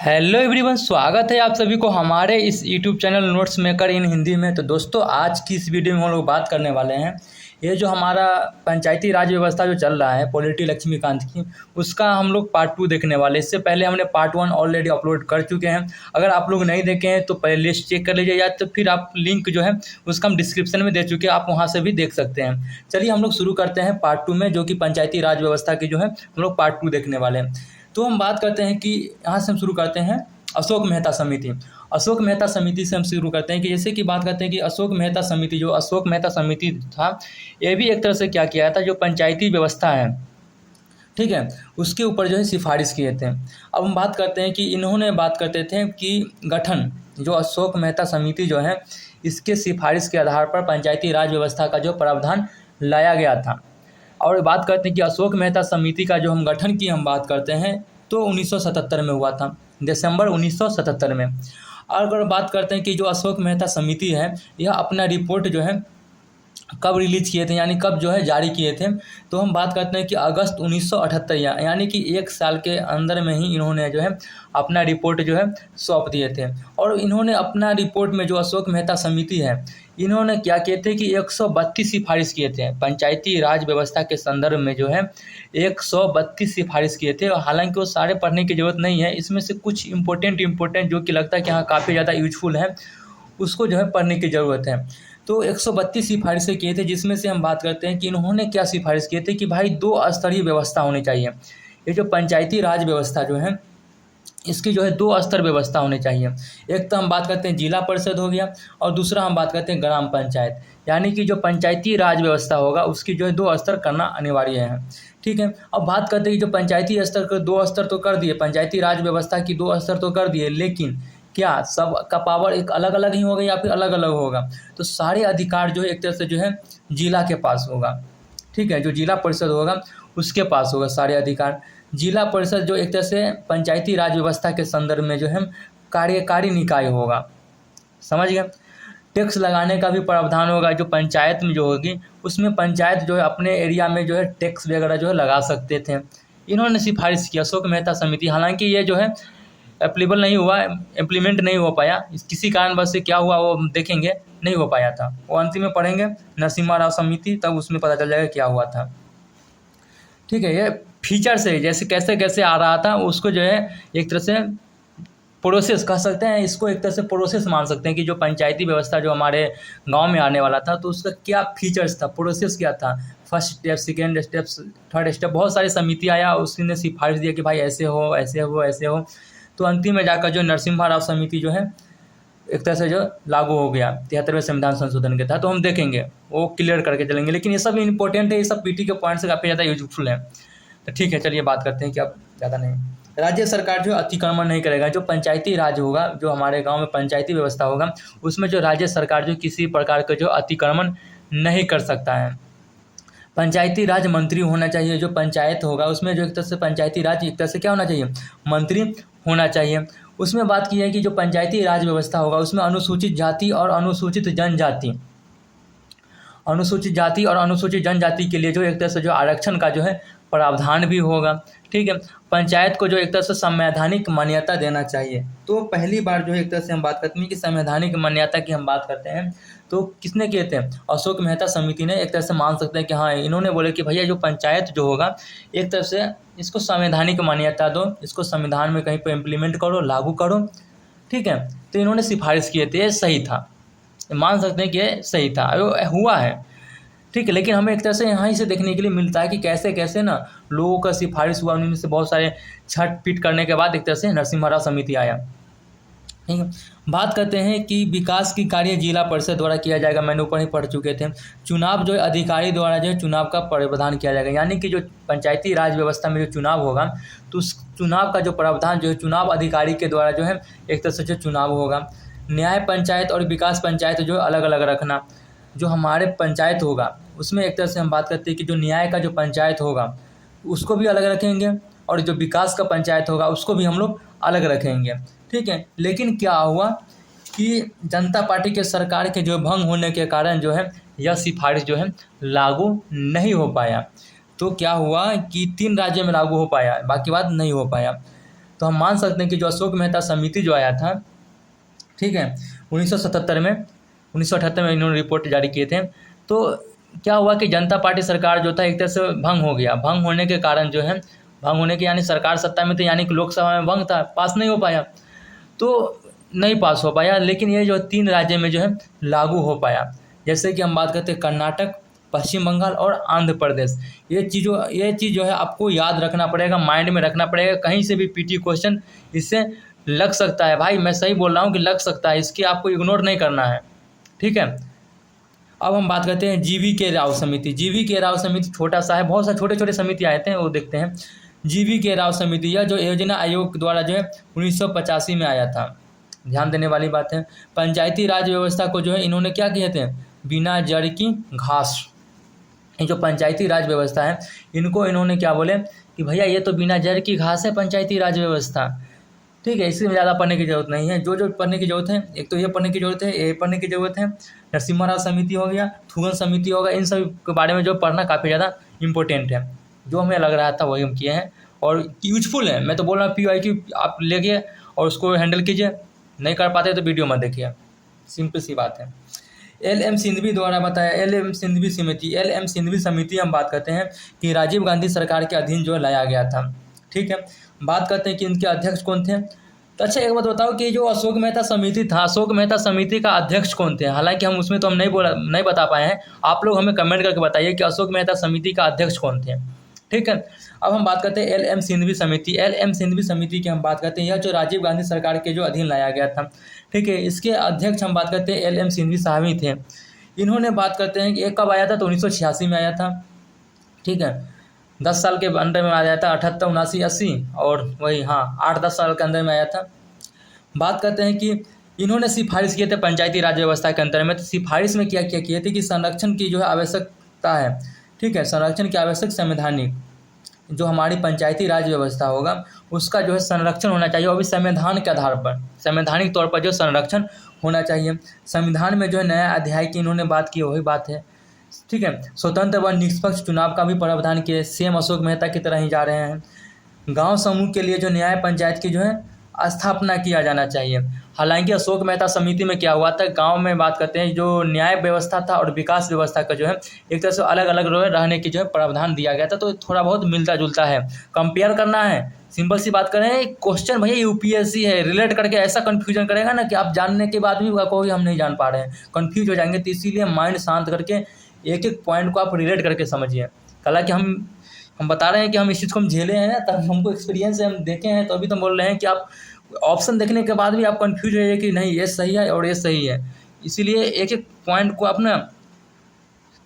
Hello everyone, स्वागत है आप सभी को हमारे इस यूट्यूब चैनल नोट्स मेकर इन हिंदी में। तो दोस्तों, आज की इस वीडियो में हम लोग बात करने वाले हैं ये जो हमारा पंचायती राज व्यवस्था जो चल रहा है पॉलिटी लक्ष्मीकांत की, उसका हम लोग पार्ट 2 देखने वाले। इससे पहले हमने पार्ट 1 ऑलरेडी अपलोड कर चुके हैं। अगर आप लोग नहीं देखे हैं तो पहले लिस्ट चेक कर लीजिए, या तो फिर आप लिंक जो है उसका हम डिस्क्रिप्शन में दे चुके हैं, आप वहाँ से भी देख सकते हैं। चलिए हम लोग शुरू करते हैं पार्ट 2 में, जो कि पंचायती राज व्यवस्था की जो है हम लोग पार्ट 2 देखने वाले हैं। तो हम बात करते हैं कि यहाँ से हम शुरू करते हैं अशोक मेहता समिति। अशोक मेहता समिति से हम शुरू करते हैं कि जैसे कि बात करते हैं कि अशोक मेहता समिति, जो अशोक मेहता समिति था, ये भी एक तरह से क्या किया था, जो पंचायती व्यवस्था है, ठीक है, उसके ऊपर जो है सिफारिश किए थे। अब हम बात करते हैं कि इन्होंने बात करते थे कि गठन जो अशोक मेहता समिति जो है, इसके सिफारिश के आधार पर पंचायती राज व्यवस्था का जो प्रावधान लाया गया था। और बात करते हैं कि अशोक मेहता समिति का जो हम गठन की हम बात करते हैं तो 1977 में हुआ था, दिसंबर 1977 में। और अगर बात करते हैं कि जो अशोक मेहता समिति है, यह अपना रिपोर्ट जो है कब रिलीज़ किए थे, यानी कब जो है जारी किए थे, तो हम बात करते हैं कि अगस्त 1978, यानी कि 1 साल के अंदर में ही इन्होंने जो है अपना रिपोर्ट जो है सौंप दिए थे। और इन्होंने अपना रिपोर्ट में जो अशोक मेहता समिति है, इन्होंने क्या किए थे कि 132 सिफारिश किए थे पंचायती राज व्यवस्था के संदर्भ में, जो है 132 सिफारिश किए थे। और हालांकि वो सारे पढ़ने की ज़रूरत नहीं है, इसमें से कुछ इंपॉर्टेंट जो कि लगता है कि हाँ काफ़ी ज़्यादा यूजफुल है, उसको जो है पढ़ने की ज़रूरत है। तो 132 सिफारिशें किए थे, जिसमें से हम बात करते हैं कि इन्होंने क्या सिफारिश किए थे कि भाई 2 स्तरीय व्यवस्था होनी चाहिए। ये जो पंचायती राज व्यवस्था जो है, इसकी जो है 2 स्तर व्यवस्था होनी चाहिए। एक तो हम बात करते हैं जिला परिषद हो गया, और दूसरा हम बात करते हैं ग्राम पंचायत। यानी कि जो पंचायती राज व्यवस्था होगा उसकी जो है 2 स्तर करना अनिवार्य है, ठीक है। अब बात करते हैं कि जो पंचायती स्तर के 2 स्तर तो कर दिए, पंचायती राज व्यवस्था की 2 स्तर तो कर दिए, लेकिन क्या सब का पावर एक अलग अलग ही होगा या फिर अलग अलग होगा? तो सारे अधिकार जो है एक तरह से जो है जिला के पास होगा, ठीक है। जो जिला परिषद होगा उसके पास होगा सारे अधिकार। जिला परिषद जो एक तरह से पंचायती राज व्यवस्था के संदर्भ में जो है कार्यकारी निकाय होगा, समझ गए। टैक्स लगाने का भी प्रावधान होगा, जो पंचायत में जो होगी उसमें पंचायत जो है अपने एरिया में जो है टैक्स वगैरह जो है लगा सकते थे। इन्होंने सिफारिश किया अशोक मेहता समिति। हालांकि ये जो है एप्लीबल नहीं हुआ, इम्प्लीमेंट नहीं हो पाया, किसी कारणवश से क्या हुआ वो देखेंगे, नहीं हो पाया था। वो अंतिम में पढ़ेंगे नरसिम्हा राव समिति, तब उसमें पता चल जाएगा क्या हुआ था, ठीक है। ये फीचर से जैसे कैसे कैसे आ रहा था उसको जो है एक तरह से प्रोसेस कह सकते हैं, इसको एक तरह से प्रोसेस मान सकते हैं कि जो पंचायती व्यवस्था जो हमारे गांव में आने वाला था तो उसका क्या फीचर्स था, प्रोसेस क्या था, first step, second step, third step, बहुत सारी समिति आया, उसने सिफारिश दिया कि भाई ऐसे हो ऐसे हो ऐसे हो। तो अंतिम में जाकर जो नरसिम्हा राव समिति जो है एक तरह से जो लागू हो गया 73वें संविधान संशोधन के तहत। तो हम देखेंगे, वो क्लियर करके चलेंगे, लेकिन ये सब इंपॉर्टेंट है, ये सब पीटी के पॉइंट से काफ़ी ज़्यादा यूजफुल है। तो ठीक है, चलिए बात करते हैं कि अब ज़्यादा नहीं, राज्य सरकार जो अतिक्रमण नहीं करेगा। जो पंचायती राज होगा, जो हमारे गांव में पंचायती व्यवस्था होगा, उसमें जो राज्य सरकार जो किसी प्रकार का जो अतिक्रमण नहीं कर सकता है। पंचायती राज मंत्री होना चाहिए, जो पंचायत होगा उसमें जो एक तरह से पंचायती राज एक तरह से क्या होना चाहिए, मंत्री होना चाहिए। उसमें बात की है कि जो पंचायती राज व्यवस्था होगा उसमें अनुसूचित जाति और अनुसूचित जनजाति के लिए जो एक तरह से जो आरक्षण का जो है प्रावधान भी होगा, ठीक है। पंचायत को जो एक तरह से संवैधानिक मान्यता देना चाहिए। तो पहली बार जो है एक तरह से हम बात करते हैं कि संवैधानिक मान्यता की हम बात करते हैं तो किसने किए थे, अशोक मेहता समिति ने। एक तरह से मान सकते हैं कि हाँ, इन्होंने बोले कि भैया जो पंचायत जो होगा एक तरह से इसको संवैधानिक मान्यता दो, इसको संविधान में कहीं पर इम्प्लीमेंट करो, लागू करो, ठीक है। तो इन्होंने सिफारिश किए थे, ये सही था, मान सकते हैं कि ये सही था, हुआ है, ठीक है। लेकिन हमें एक तरह से यहाँ ही से देखने के लिए मिलता है कि कैसे कैसे ना लोगों का सिफारिश हुआ, उनमें से बहुत सारे छट पीट करने के बाद एक तरह से नरसिम्हा राव समिति आया, ठीक है। बात करते हैं कि विकास की कार्य जिला परिषद द्वारा किया जाएगा, मैंने ऊपर ही पढ़ चुके थे। चुनाव जो है अधिकारी द्वारा जो है चुनाव का प्रावधान किया जाएगा, यानी कि जो पंचायती राज व्यवस्था में जो चुनाव होगा तो उस चुनाव का जो प्रावधान जो है चुनाव अधिकारी के द्वारा जो है एक तरह से जो चुनाव होगा। न्याय पंचायत और विकास पंचायत जो अलग अलग रखना। जो हमारे पंचायत होगा उसमें एक तरह से हम बात करते हैं कि जो न्याय का जो पंचायत होगा उसको भी अलग रखेंगे, और जो विकास का पंचायत होगा उसको भी हम लोग अलग रखेंगे, ठीक है। लेकिन क्या हुआ कि जनता पार्टी के सरकार के जो भंग होने के कारण जो है यह सिफारिश जो है लागू नहीं हो पाया। तो क्या हुआ कि 3 राज्यों में लागू हो पाया, बाकी बात नहीं हो पाया। तो तो हम मान सकते हैं कि जो अशोक मेहता समिति जो आया था, ठीक है, 1977 में, 1978 में इन्होंने रिपोर्ट जारी किए थे। तो क्या हुआ कि जनता पार्टी सरकार जो था एक तरह से भंग हो गया। भंग होने के कारण जो है, भंग होने के यानी सरकार सत्ता में थी, यानी कि लोकसभा में भंग था, पास नहीं हो पाया, तो नहीं पास हो पाया। लेकिन ये जो 3 राज्य में जो है लागू हो पाया। जैसे कि हम बात करते हैं कर्नाटक, पश्चिम बंगाल और आंध्र प्रदेश। ये चीज़ जो है आपको याद रखना पड़ेगा, माइंड में रखना पड़ेगा। कहीं से भी पीटी क्वेश्चन इससे लग सकता है भाई, मैं सही बोल रहा हूँ कि लग सकता है, इसकी आपको इग्नोर नहीं करना है, ठीक है। अब हम बात करते हैं जीवी के राव समिति। जीवी के राव समिति छोटा सा है, बहुत सारे छोटे छोटे समिति आए थे, वो देखते हैं। जीवी के राव समिति, यह जो योजना आयोग द्वारा जो है 1985 में आया था। ध्यान देने वाली बात है। पंचायती राज व्यवस्था को जो है इन्होंने क्या किए थे, बिना जड़ की घास। ये जो पंचायती राज व्यवस्था है, इनको इन्होंने क्या बोले कि भैया ये तो बिना जड़ की घास है पंचायती राज व्यवस्था, ठीक है। इसमें ज़्यादा पढ़ने की जरूरत नहीं है। जो पढ़ने की जरूरत है, एक तो ये पढ़ने की जरूरत है, ये पढ़ने की जरूरत है, नरसिम्हा राव समिति हो गया, थूगन समिति होगा, इन सब के बारे में जो पढ़ना काफ़ी ज़्यादा इंपॉर्टेंट है। जो हमें लग रहा था वही हम किए हैं और यूजफुल है। मैं तो बोल रहा हूँ PYQ आप लेके और उसको हैंडल कीजिए। नहीं कर पाते तो वीडियो मत देखिए, सिंपल सी बात है। LM सिंघवी द्वारा बताया, LM सिंघवी समिति, LM सिंघवी समिति हम बात करते हैं कि राजीव गांधी सरकार के अधीन जो लाया गया था, ठीक है। बात करते हैं कि इनके अध्यक्ष कौन थे। तो अच्छा एक बात बताओ कि जो अशोक मेहता समिति था, अशोक मेहता समिति का अध्यक्ष कौन थे। हालांकि हम उसमें तो हम नहीं बता पाए हैं, आप लोग हमें कमेंट करके बताइए कि अशोक मेहता समिति का अध्यक्ष कौन थे, ठीक है। अब हम बात करते हैं LM सिंघवी समिति। LM सिंघवी समिति की हम बात करते हैं, यह जो राजीव गांधी सरकार के जो अधीन लाया गया था, ठीक है। इसके अध्यक्ष हम बात करते हैं LM सिंघवी साहब ही थे। इन्होंने बात करते हैं कि एक कब आया था, तो 1986 में आया था, ठीक है। 10 साल के अंदर में आ जाता था, 78, 79, 80 और वही, हाँ, 8-10 साल के अंदर में आया था। बात करते हैं कि इन्होंने सिफारिश किए थे पंचायती राज व्यवस्था के अंतर में। तो सिफारिश में क्या क्या किए थे कि संरक्षण की जो है आवश्यकता है, ठीक है। संरक्षण की आवश्यक संवैधानिक जो हमारी पंचायती राज व्यवस्था होगा उसका जो है संरक्षण होना चाहिए, और भी संविधान के आधार पर, संवैधानिक तौर पर जो संरक्षण होना चाहिए। संविधान में जो है नया अध्याय की इन्होंने बात की, वही बात है, ठीक है। स्वतंत्र व निष्पक्ष चुनाव का भी प्रावधान किए, सेम अशोक मेहता की तरह ही जा रहे हैं। गांव समूह के लिए जो न्याय पंचायत की जो है स्थापना किया जाना चाहिए। हालांकि अशोक मेहता समिति में क्या हुआ था, गांव में बात करते हैं जो न्याय व्यवस्था था और विकास व्यवस्था का जो है एक तरह से अलग अलग रहने की जो है प्रावधान दिया गया था। तो थोड़ा बहुत मिलता जुलता है, कंपेयर करना है, सिंपल सी बात करें। क्वेश्चन भैया UPSC है, रिलेट करके ऐसा कन्फ्यूजन करेगा ना कि आप जानने के बाद भी कहोगे हम नहीं जान पा रहे हैं, कन्फ्यूज हो जाएंगे। तो इसीलिए माइंड शांत करके एक एक पॉइंट को आप रिलेट करके समझिए। हालांकि हम बता रहे हैं कि हम इस चीज़ को हम झेले हैं ना, तब हमको एक्सपीरियंस है, हम देखे हैं, तो अभी तो बोल रहे हैं कि आप ऑप्शन देखने के बाद भी आप कंफ्यूज हो जाइए कि नहीं ये सही है और ये सही है। इसीलिए एक एक पॉइंट को अपना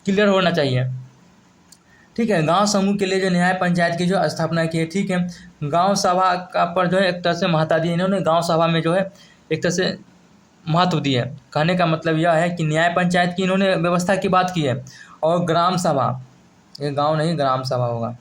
क्लियर होना चाहिए, ठीक है। गांव समूह के लिए जो न्याय पंचायत की जो स्थापना की है, ठीक है। गांव सभा का पर जो है एक तरह से महत्व दिया इन्होंने, गांव सभा में जो है एक तरह से महत्व दिया। कहने का मतलब यह है कि न्याय पंचायत की इन्होंने व्यवस्था की बात की है, और ग्राम सभा, ये गांव नहीं ग्राम सभा होगा,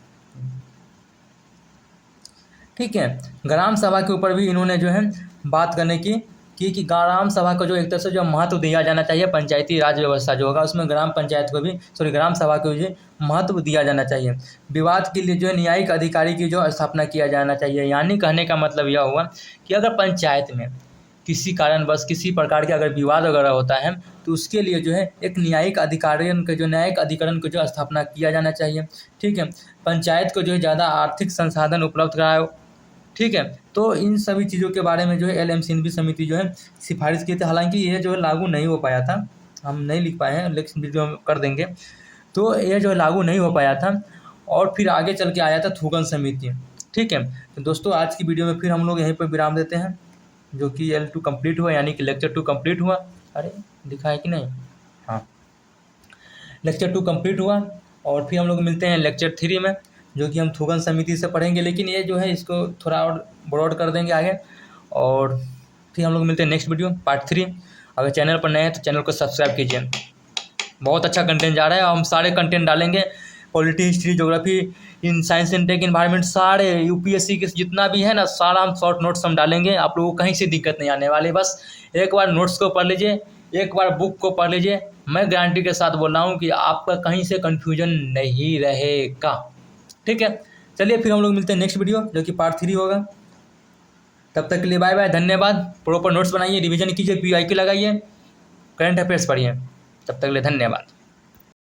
ठीक है। ग्राम सभा के ऊपर भी इन्होंने जो है बात करने की कि ग्राम सभा को जो एक तरह से जो महत्व दिया जाना चाहिए, पंचायती राज व्यवस्था जो होगा उसमें ग्राम पंचायत को भी ग्राम सभा को भी महत्व दिया जाना चाहिए। विवाद के लिए जो है न्यायिक अधिकारी की जो स्थापना किया जाना चाहिए। यानी कहने का मतलब यह हुआ कि अगर पंचायत में किसी कारणवश किसी प्रकार के अगर विवाद वगैरह होता है तो उसके लिए जो है एक न्यायिक अधिकारियों के जो न्यायिक अधिकरण को जो स्थापना किया जाना चाहिए, ठीक है। पंचायत को जो है ज़्यादा आर्थिक संसाधन उपलब्ध कराओ, ठीक है। तो इन सभी चीज़ों के बारे में जो है LM सिंघवी समिति जो है सिफारिश की थी। हालांकि ये जो है लागू नहीं हो पाया था, हम नहीं लिख पाए हैं, लेकिन वीडियो में कर देंगे। तो ये जो है लागू नहीं हो पाया था, और फिर आगे चल के आया था थूगन समिति, ठीक है। तो दोस्तों आज की वीडियो में फिर हम लोग यहीं पर विराम देते हैं, जो कि L2 कंप्लीट हुआ, यानी कि लेक्चर 2 कंप्लीट हुआ। अरे दिखा है कि नहीं, हाँ, लेक्चर 2 कंप्लीट हुआ, और फिर हम लोग मिलते हैं लेक्चर 3 में, जो कि हम थूगन समिति से पढ़ेंगे। लेकिन ये जो है इसको थोड़ा और ब्रॉड कर देंगे आगे, और फिर हम लोग मिलते हैं नेक्स्ट वीडियो पार्ट 3। अगर चैनल पर नए हैं तो चैनल को सब्सक्राइब कीजिए, बहुत अच्छा कंटेंट जा रहा है। हम सारे कंटेंट डालेंगे, polity, history, geography, in science and tech, environment, सारे UPSC के जितना भी है ना, सारा हम शॉर्ट नोट्स हम डालेंगे। आप लोगों को कहीं से दिक्कत नहीं आने वाली। बस एक बार नोट्स को पढ़ लीजिए, एक बार बुक को पढ़ लीजिए, मैं गारंटी के साथ बोल रहा हूँ कि आपका कहीं से कन्फ्यूजन नहीं रहेगा, ठीक है। चलिए फिर हम लोग मिलते हैं नेक्स्ट वीडियो, जो कि पार्ट 3 होगा। तब तक के लिए बाय बाय, धन्यवाद। प्रॉपर नोट्स बनाइए, रिवीजन कीजिए, PYQ लगाइए, करंट अफेयर्स पढ़िए। तब तक के लिए धन्यवाद।